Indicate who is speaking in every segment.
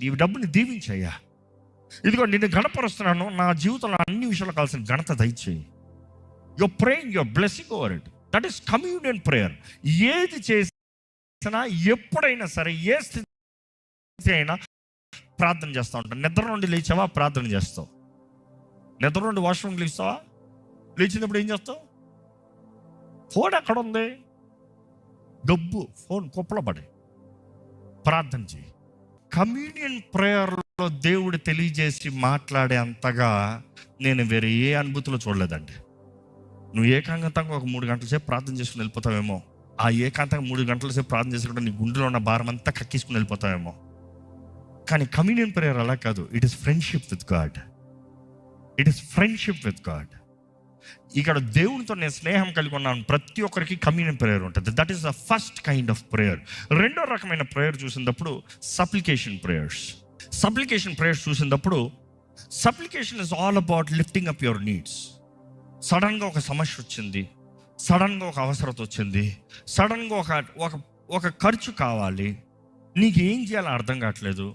Speaker 1: వచ్చింది, ఈ డబ్బుని దీవించయ్యా, ఇదిగో నిన్ను గణపరుస్తున్నాను, నా జీవితంలో అన్ని విషయాలు కావాల్సిన ఘనత దయచేయి. Your praying, your blessing over it. That is communion prayer. ఏది చేసినా, ఎప్పుడైనా సరే, ఏ స్థితి అయినా ప్రార్థన చేస్తూ ఉంటాను. నిద్ర నుండి లేచావా, ప్రార్థన చేస్తావు. నిద్ర నుండి వాష్రూమ్ లేస్తావా, లేచినప్పుడు ఏం చేస్తావు? ఫోన్ ఎక్కడ ఉంది? గబ్బు ఫోన్ కుప్పలో పడి ప్రార్థన చేయి. కమ్యూనియన్ ప్రేయర్లో దేవుడు తెలియజేసి మాట్లాడే అంతగా నేను వేరే ఏ అనుభూతిలో చూడలేదండి. నువ్వు ఏకాంతంగా ఒక 3 గంటల సేపు ప్రార్థన చేసుకుని వెళ్ళిపోతావేమో. ఆ ఏకాంతంగా 3 గంటల సేపు ప్రార్థన చేసుకుంటే నీ గుండెలో ఉన్న భారం అంతా కక్కించుకుని వెళ్ళిపోతావేమో. కానీ కమ్యూనియన్ ప్రేయర్ అలా కాదు. It is friendship with God. It is friendship with God. ఇక్కడ దేవునితో నేను స్నేహం కలిగి ఉన్నాను. ప్రతి ఒక్కరికి కమ్యూనియన్ ప్రేయర్ ఉంటుంది. That is the first kind of prayer. రెండో రకమైన ప్రేయర్ చూసినప్పుడు సప్లికేషన్ ప్రేయర్స్. సప్లికేషన్ ప్రేయర్స్ చూసినప్పుడు, supplication is all about lifting up your needs. సడన్గా ఒక సమస్య వచ్చింది, సడన్గా ఒక అవసరత వచ్చింది, సడన్గా ఒక ఖర్చు కావాలి, నీకు ఏం చేయాలో అర్థం కావట్లేదు.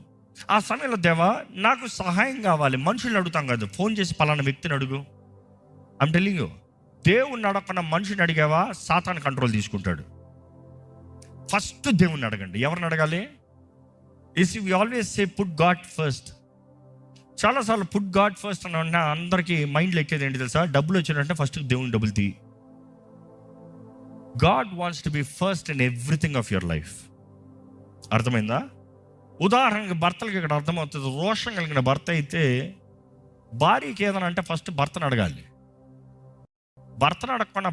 Speaker 1: ఆ సమయంలో దేవా నాకు సహాయం కావాలి. మనుషుల్ని అడుగుతాం కాదు, ఫోన్ చేసి పలానా వ్యక్తిని అడుగు. ఐమ్ టెల్లింగ్ యూ, దేవుణ్ణి అడగకుండా మనిషిని అడిగావా, సాతాను కంట్రోల్ తీసుకుంటాడు. ఫస్ట్ దేవుణ్ణి అడగండి. ఎవరిని అడగాలి? We always say put God first. చాలాసార్లు పుట్ గాడ్ ఫస్ట్ అని అన్నా అందరికీ మైండ్లో ఎక్కేది ఏంటి తెలుసా? డబ్బులు వచ్చినట్టే ఫస్ట్ దేవుని డబ్బులు తీ. God wants to be first in everything of your life. అర్థమైందా? ఉదాహరణకి భర్తలకి ఇక్కడ అర్థమవుతుంది. రోషం కలిగిన భర్త అయితే భార్యకి ఏదైనా అంటే ఫస్ట్ భర్తను అడగాలి. భర్తను అడగకుండా